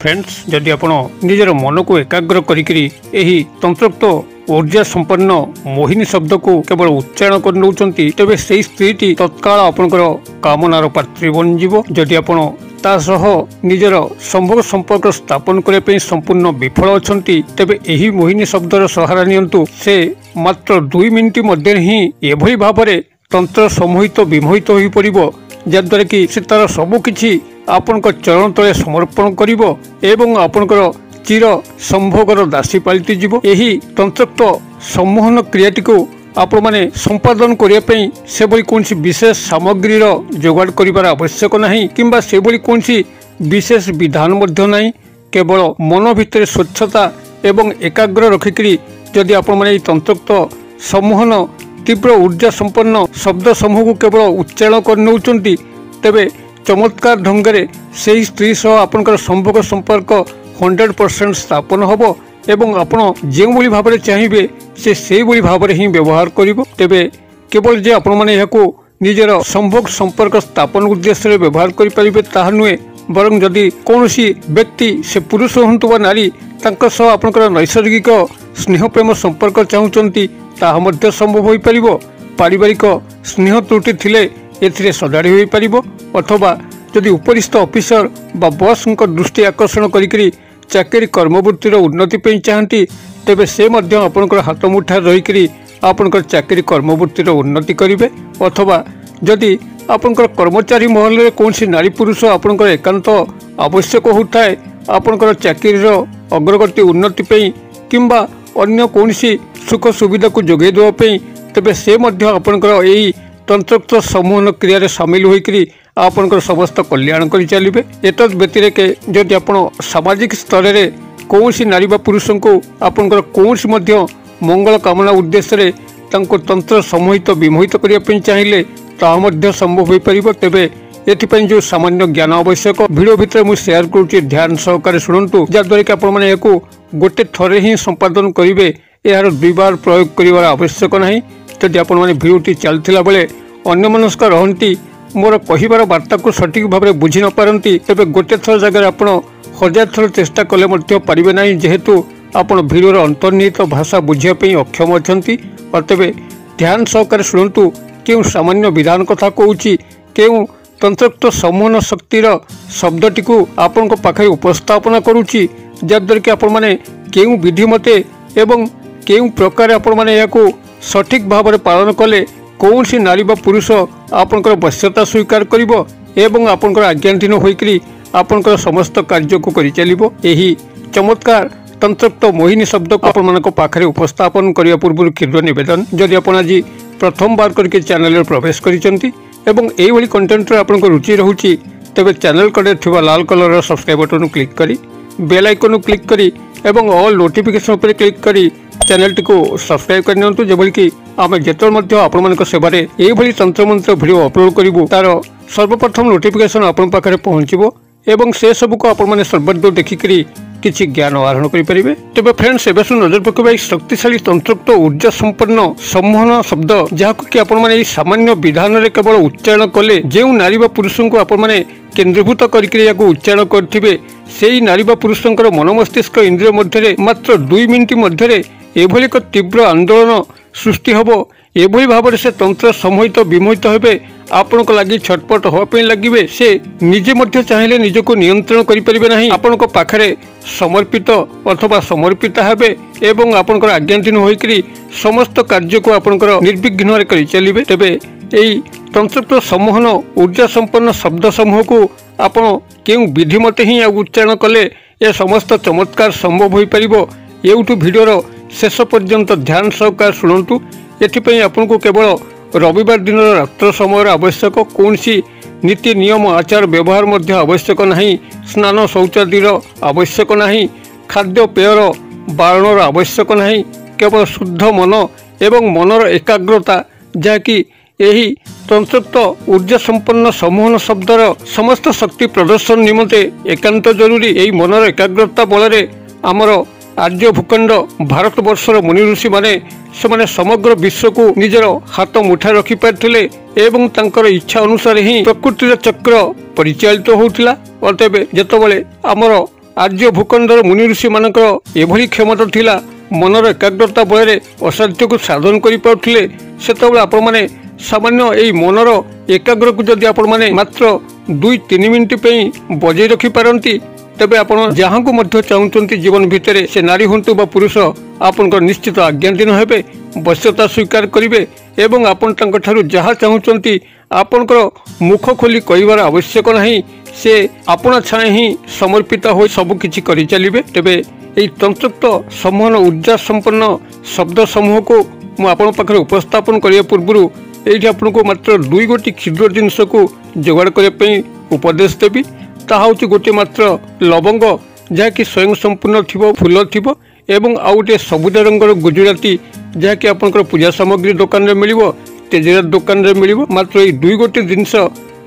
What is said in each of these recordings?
Friends जदि आपण निजर मन को एकाग्र करी एही तंत्रोक्त ऊर्जा संपन्न मोहिनी शब्द को केवल उच्चारण कर नौचंती तेबे सेही स्त्रीटी तत्काल आपनकर कामनार पात्री बन जीवो। जदि आपण ता सह निजर संभोग संपर्क स्थापन करने पे संपूर्ण विफल अछंती तेबे एही मोहिनी शब्दर सहारा नियंतु। से मात्र 2 मिनिट मध्य ही एभली भाबरे तंत्र सम्मोहित विमोहित होई पड़िबो जद्वारा कि से तार सबकिछि आपनकर चरण तले समर्पण करिवो एवं आपनकर चिर संभोगर दासी पालिति जीवो। एही तंत्रोक्त सम्मोहन क्रियाटी को आपण माने संपादन करिया पई से बली कोनसी विशेष सामग्रीर जोगाड़ करिवार आवश्यक नाही किंबा से बली कोनसी विशेष विधान मध्य नाही। केवल मन भितर स्वच्छता एवं एकाग्र रखिकरी जदि आपण माने तंत्रोक्त सम्मोहन तीव्र ऊर्जा संपन्न शब्द समूह को केवल उच्चारण कर नौचंती तेबे चमत्कार ढंगरे से स्त्री सह आपनकर संभोग संपर्क 100% स्थापन होबो एवं आपण जे भली भाबरे चाहिबे से भली भाबरे ही व्यवहार करिवो। तेबे केवल जे आपण माने याको निजर संभोग संपर्क स्थापन उद्देश्य रे व्यवहार करि परिबे ताहा नुए बरं जदि कोनोसी व्यक्ति से पुरुष हंतु बा नारी तांका सह आपनकर नैसर्गिक स्नेह प्रेम संपर्क चाहुचंती ताहा मध्ये संभव होई परिबो। पारिवारिक स्नेह त्रुटि थिले एथिरे सजाड़ी होई परिबो अथवा जदि उपरिस्थ ऑफिसर बा बॉस दृष्टि आकर्षण करी चाकरी कर्मवृत्तिर उन्नति पे चाहती तेबे से मध्य आपनकर हाथ मुठा रही आपनकर चाकरी कर्मवृत्तिर उन्नति करिवे। अथवा जदि आपनकर कर्मचारी महल रे कोनसी नारी पुरुष आपनकर एकांत आवश्यक होताए आपनकर चाकरीर अग्रगति उन्नति पे किंबा अन्य कोनसी सुख सुविधा को जोगे देवा पे तेबे से मध्य आपनकर एही तंत्रोक्त सम्मोहन क्रिया रे शामिल होइकरी आपनकर समस्त कल्याण करि चलिबे। एतद व्यतिरेके जदि आपण सामाजिक स्तर रे कोनसी नारी बा पुरुष को आपनकर कोनसी मध्य मंगल कामना उद्देश्य रे तांको तंत्र सम्मोहित विमोहित करिया पे चाहिए ता मध्य संभव होई परिबो। तेबे एथिपई जो सामान्य ज्ञान आवश्यक वीडियो भितर मु शेयर करूची ध्यान सहकारे सुनंतु जद्वारा कि आपण माने याको गोटे थरे ही संपादन करिवे यार 2 बार प्रयोग करिवार आवश्यक नाही। जदि आपण माने वीडियोटी चलथिला बेले अन्यमनस्क रहंती मोर कहिबार वार्ता को सठिक भाव में बुझी न पारती तेबे गोटे थर जगह आपण 1000 थर चेष्टा कले मध्य पारिबे नाही जेहेतु आपण वीडियोर अंतर्निहित भाषा बुझिया पे अक्षम अछंती। और तेबे ध्यान सहकारे शुणंतु केउ सामान्य विधान कथा कहूची केउ तंत्रोक्त सम्मोहन शक्तिर शब्दटी को आपण पाखे उपस्थापना करूची जद्वारा कि आपण माने केउ विधि मते एवं केउ प्रकार आपण माने याको सठिक भाव में पालन कले कौन सी नारी बा पुरुष आपनकर वश्यता स्वीकार करिवो एवं आपनकर आज्ञाधीन होइकरी आपनकर समस्त कार्य को करि चलिवो। एही चमत्कार तंत्रोक्त मोहिनी शब्द को आपण मानक पाखरे उपस्थापन करिया पूर्व क्षुद्र निवेदन जदि आपण आज प्रथम बार करके चैनल रे प्रवेश करिसंती एवं एही भली कंटेंट रे आपनकर रुचि रहूची तेबे चैनल कड़े थिबा लाल कलर रो सब्सक्राइब बटन क्लिक करी बेल आइकन क्लिक करी एवं ऑल नोटिफिकेशन पर क्लिक करी चैनल टी को सब्सक्राइब करनियंतु जेबल कि आमे जेतल मध्य आपण मानक सेबारे एही भली तंत्र मंत्र वीडियो अपलोड करिवो तार सर्वप्रथम नोटिफिकेशन आपण पाखरे पहुंचीबो एवं से सब को आपण माने सर्वदूर देखिकरी किछि ज्ञान आहरण करि परिबे। तेबे फ्रेंड्स एबे नजर पकेबा शक्तिशाली तंत्रोक्त ऊर्जा संपन्न सम्मोहन शब्द जहाको कि आपण माने सामान्य विधान रे केवल उच्चारण कले जेउ नारी बा पुरुष को आपण माने केंद्रीभूत करिकरी याको उच्चारण करथिबे सेही नारी बा पुरुषंकर मन मस्तिष्क इंद्रिय मध्य मात्र 2 मिनिट मध्य एभली एक तीव्र आंदोलन सृष्टि होबो। एभली भाव से तंत्र सम्मोहित विमोहित हेबे आपण को लागि छटपट होपे लगिबे से निजे मध्य चाहिए निज को नियंत्रण करि परिबे नाही आपण को पाखरे समर्पित अथवा समर्पित हेबे एवं आपण को आज्ञाधीन होइकरी समस्त कार्य को आपण को निर्विघ्न रे करि चलिबे। तेबे एई तंत्रोक्त सम्मोहन ऊर्जा संपन्न शब्द समूह को आपण केउ विधि मते ही उच्चारण कले ए समस्त चमत्कार संभव होई परिबो। एउठु वीडियोर शेष पर्यंत ध्यान सहकार शुणु। एथिपई आपन को केवल रविवार दिन रात्र समय आवश्यक कौनसी नीति नियम आचार व्यवहार मध्य आवश्यक नहीं। स्नान शौचादिर आवश्यक नहीं। खाद्य पेयर बारणर आवश्यक नहीं। केवल शुद्ध मन एवं मनर एकाग्रता जहाँकि यही तंत्रोक्त ऊर्जा संपन्न सम्मोहन शब्दर समस्त शक्ति प्रदर्शन निमंते एकांत जरूरी। यही मनर एकाग्रता बल आमर आर्य भूखंड भारत वर्षर मुनि ऋषि माने से समग्र विश्व को निजर हाथ मुठा रखि पारथिले एवं तांकर इच्छा अनुसार ही प्रकृतिर चक्र परिचालित होउथिला। और तेबे जेतबेले आमर आर्य भूखंडर मुनि ऋषि मानकर एभली क्षमता थिला मनर एकाग्रता बल असाध्य को साधन कर पारे से आपण मैंने सामान्य यही मनर एकाग्र को जदि आपण मैंने मात्र 2-3 मिनिट बजाई रखिपारती तेबे आपण जहाँ को चाहते जीवन भितर से नारी हूँ बा पुरुष आपन निश्चित आज्ञाधीन हेबे वश्यता स्वीकार करेंगे एवं आपण जहाँ चाहते आपणकर मुख खोली कहबार आवश्यक नहीं से आपना छाए ही समर्पित हो सबकि कर चलिए तेबे यही तंत्रोक्त सम्मोहन ऊर्जा संपन्न शब्द समूह को मुझे उपस्थापन करने पूर्व ये आपन को मात्र 2 गोटी क्षुद्र जिनस को जोगाड़ करने उपदेश देवी ता हूँ गोटे मात्र लवंग जहाँकि स्वयं संपूर्ण थी फूल थी एवं आउ गोटे सबुज रंगर गुजराती जहाँकि आपंकर पूजा सामग्री दुकान में मिल तेजरात दुकान में मिल मात्र ये 2 गोटी जिनस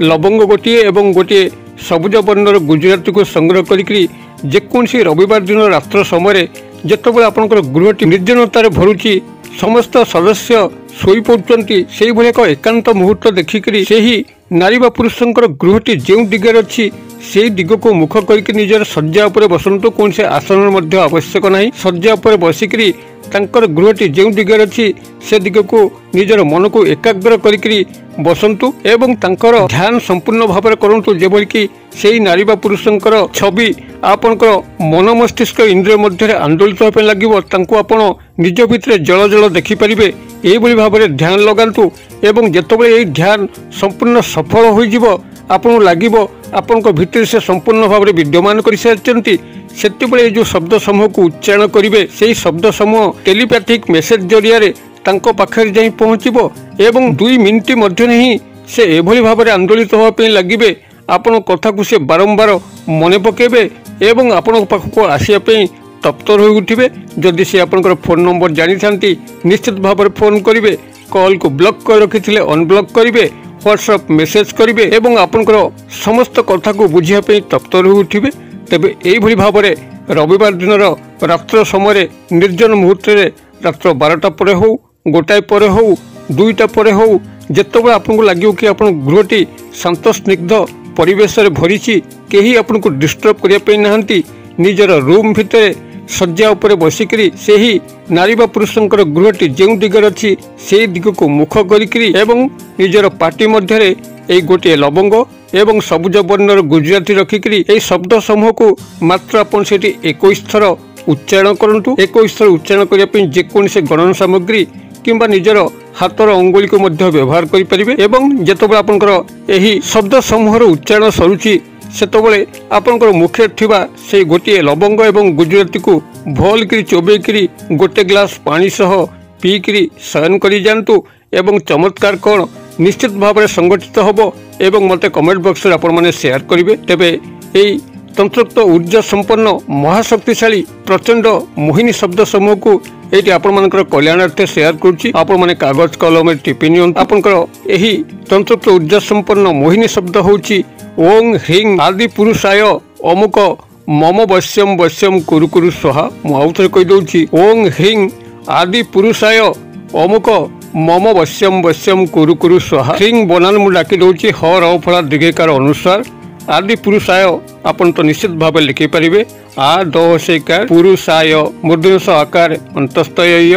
लवंग गोटे एवं गोटे सबुज वर्णर गुजराती को संग्रह करी जेकोसी रविवार दिन रात्र समय जितेबाला आपंकर गृहटी निर्जनतार भरुची समस्त सदस्य शोई पड़ुंट से एक एकांत मुहूर्त देखिकी से ही नारी बा पुरुषंकर गृहटी जो दिगरे अच्छी से दिग को मुख करके निजर शज्या उपर बसतु कौन से आसन आवश्यक नहीं शज्या उपर बसिकी गृहटी जो दिगरे अच्छी से दिग को निजर मन को एकाग्र करी बसतु एवं ध्यान संपूर्ण भाव में करूँ जेभली कि से नारी बा पुरुषंकर छवि आपनकर मन मस्तिष्क इंद्रिय मध्य आंदोलित होने लगे आपण निज भितर जल जल देखिपारे यही भाव में ध्यान लगातु एवं जितेबाला यही ध्यान संपूर्ण सफल हो आपन लगे आपण भितर से संपूर्ण भाव में विद्यमान कर सारी से जो शब्द समूह को उच्चारण करेंगे से शब्द समूह टेलीपैथिक मेसेज जरिया पाखे जा पहुँचब एवं 2 मिनिट मध्य ही से एभली भाव में आंदोलित होगापी लगे आपण कथा को से बारंबार मन पकेबे एवं आपण पाखक आसापी तत्पर हो उठे जदि से आपंकर फोन नंबर जानी था निश्चित भाव में फोन करेंगे कॉल को ब्लॉक कर रखी अनब्लॉक करेंगे व्हाट्सएप मेसेज करेंगे एवं आपंकर समस्त कथा को बुझापी तत्पर हो उठे तेबे यही भाव में रविवार दिन रात्र समय निर्जन मुहूर्त रात्र 12टा पर हो 1टाए पर हो 2टा पर हो जितेबाला आपको लगे कि आप गृहटी शांत स्निग्ध परिवेश भरी कहीं आपन को डिस्टर्ब करने ना निजर रूम भितर शज्या उपर बसिकी से ही नारी बा पुरुषंकर गृहटी जो दिगरे अच्छी से दिग को मुख करी एवं निजर पार्टी मध्य गोटे लवंग एवं सबुज वर्णर गुजराती रखिकी शब्द समूह को मात्र आपन से 21 थर उच्चारण करूँ 21 थर उच्चारण करने जेकोसी गणन सामग्री किंबा निजर हाथर अंगुली को व्यवहार करें एवं जितेबाला आपंकर यही शब्द समूहर उच्चारण सरुची सेतबले आपंकर मुखे थिबा से गोटे लवंग एवं गुजराती को भल करी चोबेकरी गोटे ग्लास पानी सह पीकरी शयन करी जानतु एवं चमत्कार कौन निश्चित भाव में संगठित होब एवं मते कमेंट बॉक्स रे आपण माने शेयर करिवे तेबे एई तंत्रोक्त ऊर्जा संपन्न महाशक्तिशाली प्रचंड मोहिनी शब्द समूह को ये आपण मानकर कल्याणार्थे शेयर करुच्ची आपण माने कागज कलम टिपि नियन आपनकर एही तंत्रोक्त ऊर्जा संपन्न मोहिनी शब्द होची ओं ह्रीं आदि पुरुषाय अमुक मम वश्यम वश्यम कुरु कुरु स्वाहा मुझे कही दौची ओं ह्रीं आदि पुरुषाय अमुक मम वश्यम वश्यम कुरु कुरु स्वाहा ह्रीं बनान मु डाकी दौची ह र फला दीर्घकार अनुसार आदि पुरुषाय आपन तो निश्चित भाव लिखि पारिबे आ द सेकार पुरुषाय मूर्धन्य आकार अंतस्थय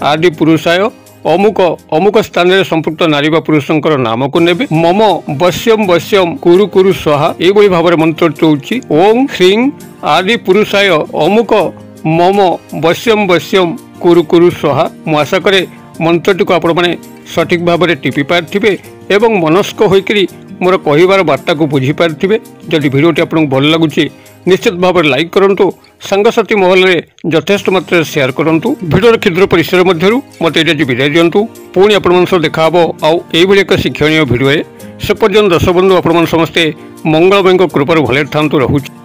आदि पुरुषाय अमुक अमुक स्थान में संपुक्त नारी बा पुरुषंकर नाम को नेबे मम वश्यम वश्यम कुरु कुरु स्वाहा एभली भाव में मंत्र होउची ओं ह्रीं आदि पुरुषाय अमुक मम वश्यम वश्यम कुरु कुरु स्वाहा मु आशा करे मंत्रटी को आपण माने सठिक भाव में टिपि पार्थिबे एवं मनस्क होइकरी मोर कहिबार वार्ता को बुझी पार्थिबे जदि भिडियोटी आपन भल लागुची निश्चित भाव में लाइक करूँ सांगसाथी महल में यथेष्ट मात्रा शेयर करूँ भिडियो क्षुद्र परिसर मध्य मत ये विदाय दिंतु पुणी आपण देखा आउ एक शिक्षणीय भिडियो से पर्यटन दर्शक बंधु आपण समस्ते मंगलमय कृपार भले था रोचे।